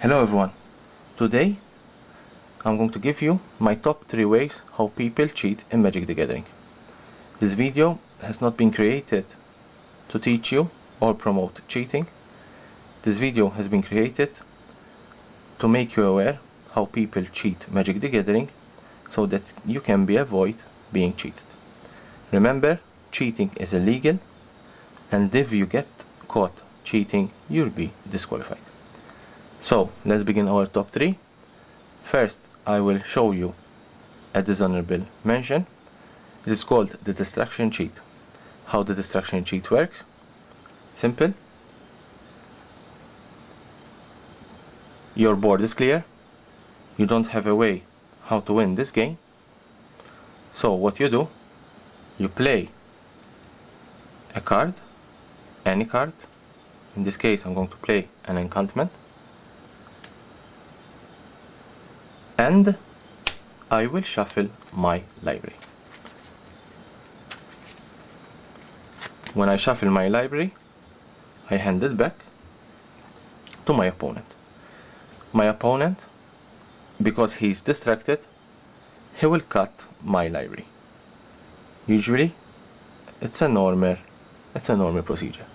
Hello everyone, today I'm going to give you my top 3 ways how people cheat in Magic the Gathering. This video has not been created to teach you or promote cheating. This video has been created to make you aware how people cheat Magic the Gathering so that you can avoid being cheated. Remember, cheating is illegal, and if you get caught cheating, you'll be disqualified. So let's begin our top 3. First, I will show you a dishonorable mention. It is called the distraction cheat. How the distraction cheat works? Simple. Your board is clear. You don't have a way how to win this game. So what you do, you play a card, any card. In this case, I'm going to play an enchantment. And I will shuffle my library. When I shuffle my library, I hand it back to my opponent. My opponent, because he's distracted, he will cut my library. Usually, it's a normal procedure.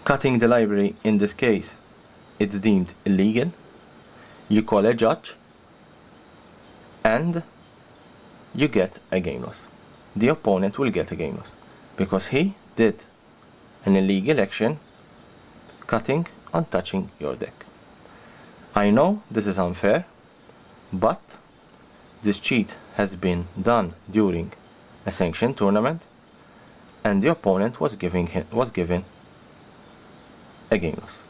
Cutting the library in this case, it's deemed illegal. You call a judge, and you get a game loss. The opponent will get a game loss because he did an illegal action, cutting and touching your deck. I know this is unfair, but this cheat has been done during a sanctioned tournament, and the opponent was given a game loss.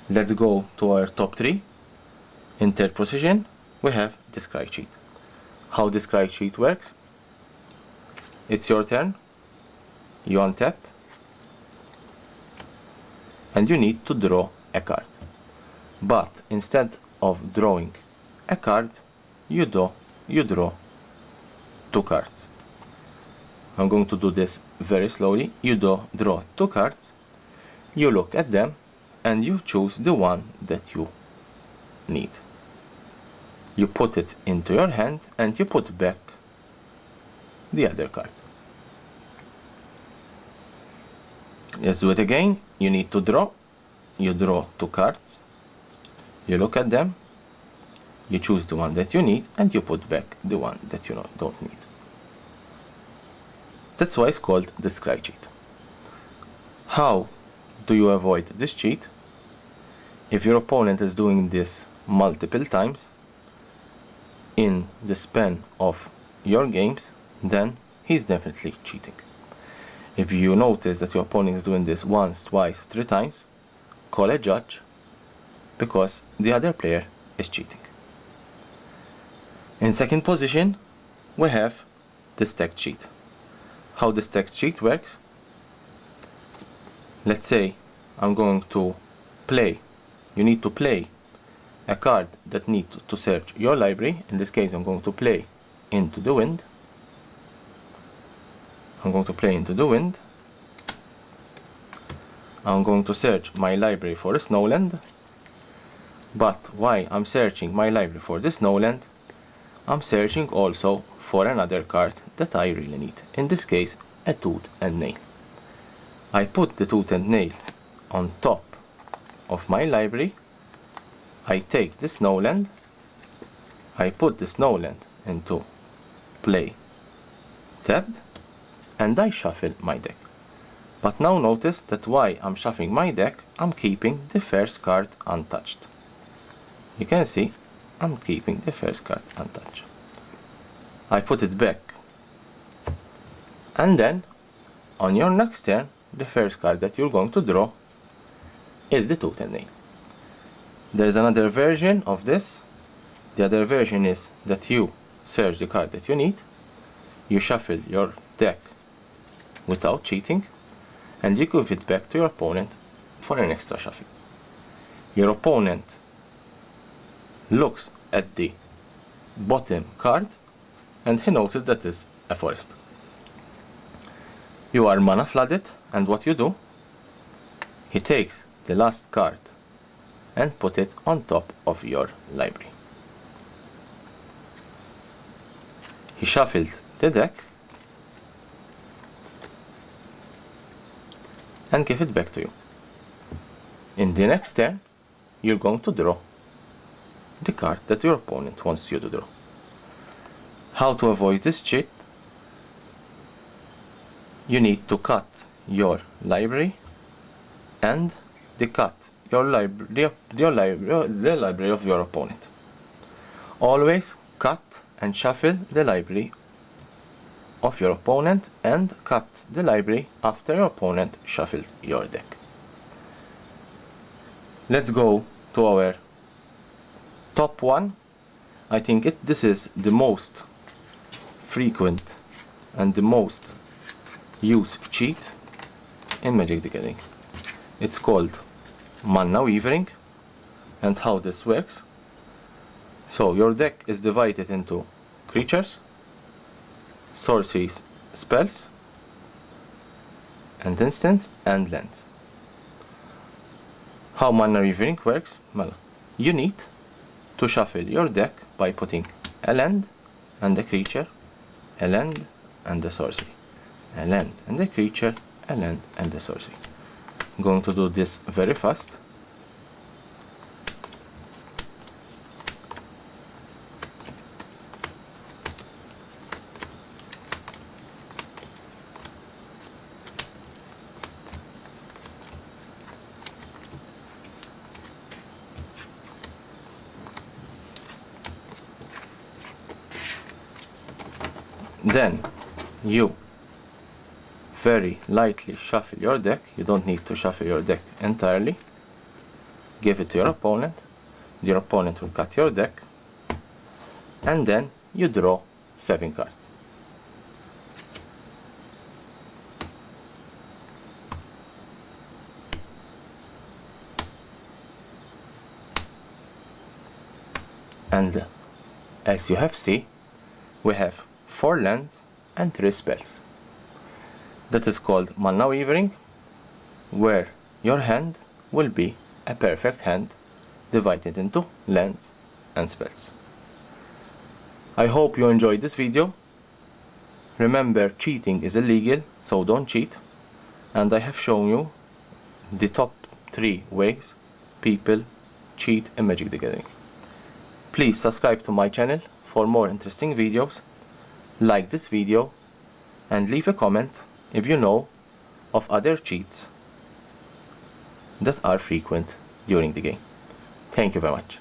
Let's go to our top 3. In third position, we have the scry cheat. How the scry cheat works? It's your turn. You untap, and you need to draw a card. But instead of drawing a card, you draw 2 cards. I'm going to do this very slowly. You draw 2 cards. You look at them, and you choose the one that you need. You put it into your hand, and you put back the other card. Let's do it again. You need to draw. You draw 2 cards. You look at them. You choose the one that you need, and you put back the one that you don't need. That's why it's called the scry cheat. How do you avoid this cheat? If your opponent is doing this multiple times in the span of your games, then he's definitely cheating. If you notice that your opponent is doing this once, twice, 3 times, call a judge, because the other player is cheating. In second position, we have the stack cheat. How the stack cheat works? Let's say I'm going to play. You need to play a card that needs to search your library. In this case, I'm going to play Into the Wind. I'm going to play Into the Wind. I'm going to search my library for a Snowland. But while I'm searching my library for the Snowland, I'm searching also for another card that I really need. In this case, a Tooth and Nail. I put the Tooth and Nail on top of my library. I take the Snowland, I put the Snowland into play tabbed, and I shuffle my deck. But now notice that while I'm shuffling my deck, I'm keeping the first card untouched. You can see I'm keeping the first card untouched. I put it back, and then on your next turn, the first card that you're going to draw is the Tooth and Nail. There's another version of this. The other version is that you search the card that you need, you shuffle your deck without cheating, and you give it back to your opponent for an extra shuffle. Your opponent looks at the bottom card, and he notices that is a forest. You are mana flooded, and what you do? He takes the last card and put it on top of your library. He shuffled the deck and give it back to you. In the next turn, you're going to draw the card that your opponent wants you to draw. How to avoid this cheat? You need to cut your library and the library of your opponent. Always cut and shuffle the library of your opponent and cut the library after your opponent shuffled your deck. Let's go to our top one. I think this is the most frequent and the most used cheat in Magic the Gathering. It's called Mana Weaving, and how this works. So your deck is divided into creatures, sorceries, spells, and instants and lands. How Mana Weaving works? Well, you need to shuffle your deck by putting a land and a creature, a land and a sorcery, a land and a creature, a land and a sorcery. I'm going to do this very fast. Then you very lightly shuffle your deck. You don't need to shuffle your deck entirely. Give it to your opponent. Your opponent will cut your deck, and then you draw 7 cards. And as you have seen, we have 4 lands and 3 spells. That is called Mana Weaving, where your hand will be a perfect hand divided into lands and spells. I hope you enjoyed this video. Remember, cheating is illegal, so don't cheat. And I have shown you the top 3 ways people cheat in Magic the Gathering. Please subscribe to my channel for more interesting videos. Like this video and leave a comment if you know of other cheats that are frequent during the game. Thank you very much.